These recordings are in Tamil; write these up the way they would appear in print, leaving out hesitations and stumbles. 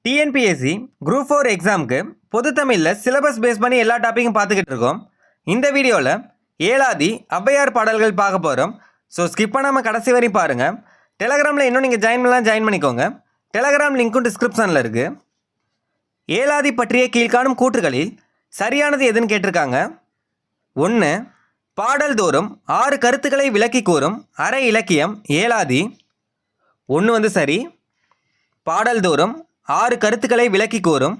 டிஎன்பிஎஸ்சி குரூப் 4 எக்ஸாமுக்கு பொது தமிழில் சிலபஸ் பேஸ் பண்ணி எல்லா டாப்பிக்கும் பார்த்துக்கிட்டு இருக்கோம். இந்த வீடியோவில் ஏலாதி ஔவையார் பாடல்கள் பார்க்க போகிறோம். ஸோ ஸ்கிப் பண்ணாமல் கடைசி வரையும் பாருங்கள். டெலகிராமில் இன்னும் நீங்கள் ஜாயின் பண்ணிக்கோங்க. டெலகிராம் லிங்க்கும் டிஸ்கிரிப்ஷனில் இருக்குது. ஏலாதி பற்றிய கீழ்காணும் கூற்றுகளில் சரியானது எதுன்னு கேட்டிருக்காங்க. 1. பாடல் தோறும் 6 கருத்துக்களை விளக்கி கூறும் அரை இலக்கியம் ஏலாதி. 1 சரி. பாடல் தோறும் 6 கருத்துக்களை விளக்கி கூறும்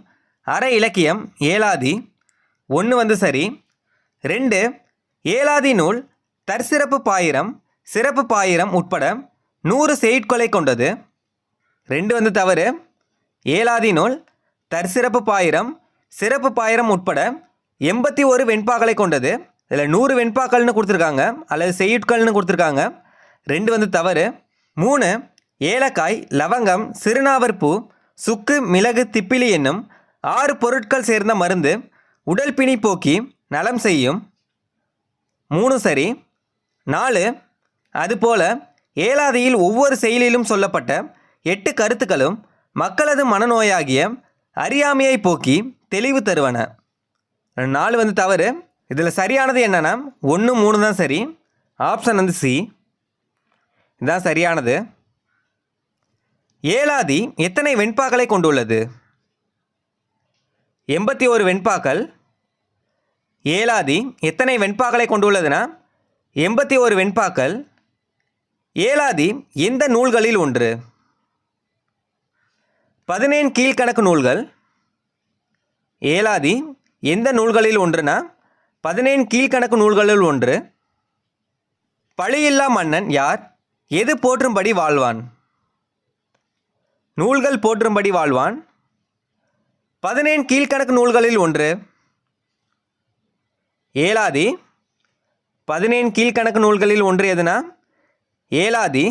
அரை இலக்கியம் ஏலாதி. 1 சரி. 2. ஏலாதி நூல் தற்சிறப்பு பாயிரம் சிறப்பு பாயிரம் உட்பட 100 செய்யுட்களை கொண்டது. 2 தவறு. ஏலாதி நூல் தற்சிறப்பு பாயிரம் சிறப்பு பாயிரம் உட்பட 81 வெண்பாக்களை கொண்டது. இதில் 100 வெண்பாக்கள்னு கொடுத்துருக்காங்க அல்லது செய்யுட்கள்னு கொடுத்துருக்காங்க. 2 தவறு. 3. ஏலக்காய் லவங்கம் சிறுநாவற்பூ சுக்கு மிளகு திப்பிலி என்னும் 6 பொருட்கள் சேர்ந்த மருந்து உடல் பிணி போக்கி நலம் செய்யும். 3 சரி. 4. அதுபோல ஏலாதியில் ஒவ்வொரு செயலிலும் சொல்லப்பட்ட 8 கருத்துக்களும் மக்களது மனநோயாகிய அறியாமையை போக்கி தெளிவு தருவன. 4 தவறு. இதில் சரியானது என்னன்னா 1, 3 தான் சரி. ஆப்ஷன் சி இதுதான் சரியானது. ஏலாதி எத்தனை வெண்பாக்களை கொண்டுள்ளது? 81 வெண்பாக்கள். ஏலாதி எத்தனை வெண்பாக்களை கொண்டுள்ளதுன்னா 81 வெண்பாக்கள். ஏலாதி எந்த நூல்களில் ஒன்று? 17 கீழ்கணக்கு நூல்கள். ஏலாதி எந்த நூல்களில் ஒன்றுனா 17 கீழ்கணக்கு நூல்களில் ஒன்று. பழியில்லா மன்னன் யார்? எது போற்றும்படி வாழ்வான்? நூல்கள் போற்றும்படி வாழ்வான். 17 கீழ்கணக்கு நூல்களில் ஒன்று. ஏலாதி 17 கீழ்கணக்கு நூல்களில் ஒன்று எதுனா ஏலாதி.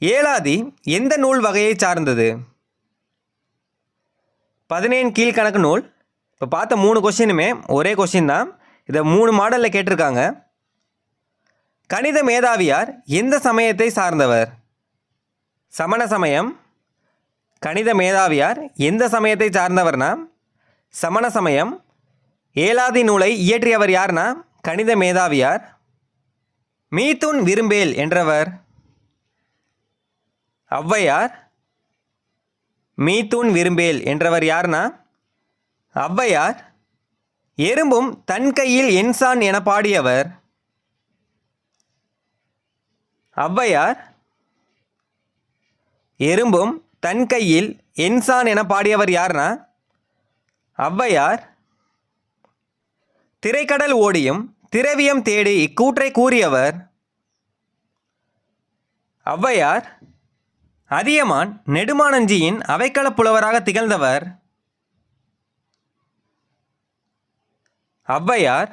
ஏலாதி எந்த நூல் வகையை சார்ந்தது? 17 கீழ்கணக்கு நூல். இப்போ பார்த்த 3 கொஸ்டினுமே ஒரே கொஸ்டின் தான். இதை 3 மாடலில் கேட்டிருக்காங்க. கணித மேதாவியார் எந்த சமயத்தை சார்ந்தவர்? சமண சமயம். கணித மேதாவியார் எந்த சமயத்தை சார்ந்தவர்னா சமண சமயம். ஏலாதி நூலை இயற்றியவர் யார்னா கணித மேதாவியார். மீத்துன் விரும்பேல் என்றவர் ஔவையார். மீத்துன் விரும்பேல் என்றவர் யார்னா ஔவையார். எறும்பும் தன் கையில் என்சான் என பாடியவர் ஔவையார். எறும்பும் தன் கையில் என்சான் என பாடியவர் யார்னா ஔவையார். திரைக்கடல் ஓடியும் திரவியம் தேடி இக்கூற்றை கூறியவர் ஔவையார். அதியமான் நெடுமானஞ்சியின் அவைக்கள புலவராக திகழ்ந்தவர் ஔவையார்.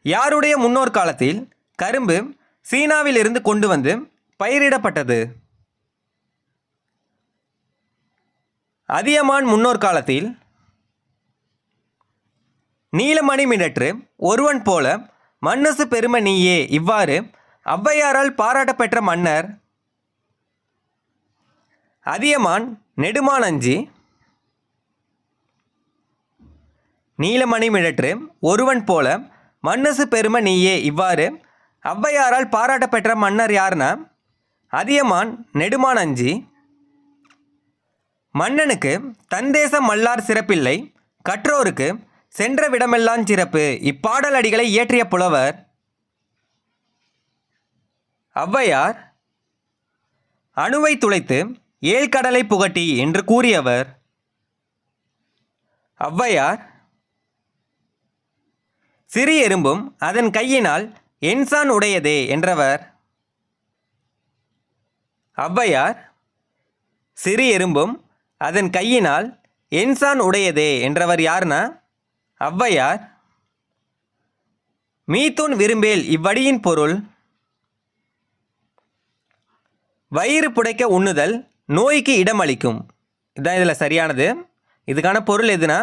யாருடைய முன்னோர் காலத்தில் கரும்பு சீனாவில் இருந்து கொண்டு வந்து பயிரிடப்பட்டது? அதியமான் முன்னோர் காலத்தில். நீலமணி மிடற்று ஒருவன் போல மன்னசு பெரும நீயே இவ்வாறு ஔவையாரால் பாராட்டப்பெற்ற மன்னர் அதியமான் நெடுமானஞ்சி. நீலமணி மிடற்று ஒருவன் போல மன்னசு பெரும நீயே இவ்வாறு ஔவையாரால் பாராட்டப்பெற்ற மன்னர் யார்னா அதியமான் நெடுமானஞ்சி. மன்னனுக்கு தன்தேசம் மல்லார் சிறப்பில்லை கற்றோருக்கு சென்ற விடமெல்லாம் சிறப்பு இப்பாடல் அடிகளை இயற்றிய புலவர் ஔவையார். அணுவை துளைத்து ஏழ்கடலை புகட்டி என்று கூறியவர் ஔவையார். சிறு எறும்பும் அதன் கையினால் என்சான் உடையதே என்றவர் ஔவையார். சிறு எறும்பும் அதன் கையினால் என்சான் உடையதே என்றவர் யார்னா ஔவையார். மீத்துன் விரும்பேல் இவ்வடியின் பொருள் வயிறு புடைக்க உண்ணுதல் நோய்க்கு இடமளிக்கும். இதுதான் இதில் சரியானது. இதுக்கான பொருள் எதுனா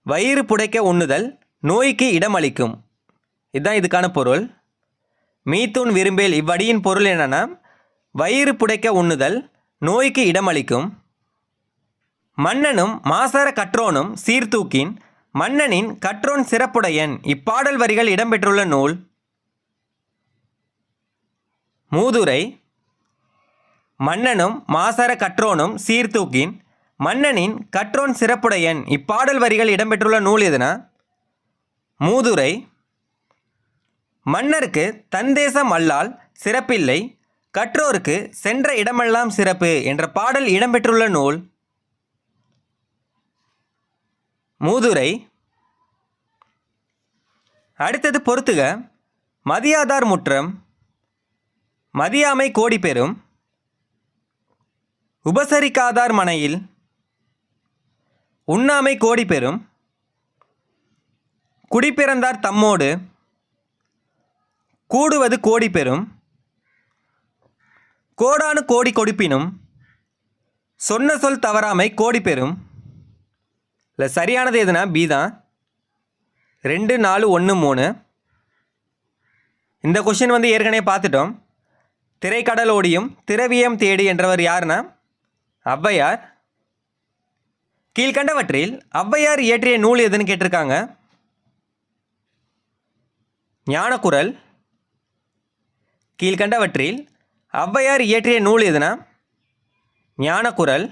வயிறு புடைக்க உண்ணுதல் நோய்க்கு இடமளிக்கும். இதுதான் இதுக்கான பொருள். மீத்துன் விரும்பேல் இவ்வடியின் பொருள் என்னன்னா வயிறு புடைக்க உண்ணுதல் நோய்க்கு இடமளிக்கும். மன்னனும் மாசற கற்றோனும் சீர்தூக்கின் மன்னனின் கற்றோன் சிறப்புடையன். இப்பாடல் வரிகள் இடம்பெற்றுள்ள நூல். மூதுரை. மன்னனும் மாசற கற்றோனும் சீர்தூக்கின் மன்னனின் கற்றோன் சிறப்புடையன். இப்பாடல் வரிகள் இடம்பெற்றுள்ள நூல் எதுனா மூதுரை. மன்னருக்கு தன் தேசம் அல்லால் சிறப்பில்லை, கற்றோருக்கு சென்ற இடமெல்லாம் சிறப்பு என்ற பாடல் இடம்பெற்றுள்ள நூல். மூதுரை. அடுத்தது பொறுத்துக. மதியாதார் முற்றம். மதியாமை கோடி பெறும். உபசரிக்காதார் மனையில். உண்ணாமை கோடி பெறும். குடிப்பிறந்தார் தம்மோடு. கூடுவது கோடி பெறும். கோடானு கோடி கொடுப்பினும். சொன்ன சொல் தவறாமை கோடி பெறும். இல்லை, சரியானது எதுனா பி தான். 2, 4, 1, 3. இந்த கொஷின் வந்து ஏற்கனவே பார்த்துட்டோம். திரைக்கடலோடியும் திரவியம் தேடி என்றவர் யாருன்னா ஔவையார். கீழ்கண்டவற்றில் ஔவையார் இயற்றிய நூல் எதுன்னு கேட்டிருக்காங்க. ஞானக்குரல். கீழ்கண்டவற்றில் ஔவையார் இயற்றிய நூல் எதுனா ஞானக்குரல்.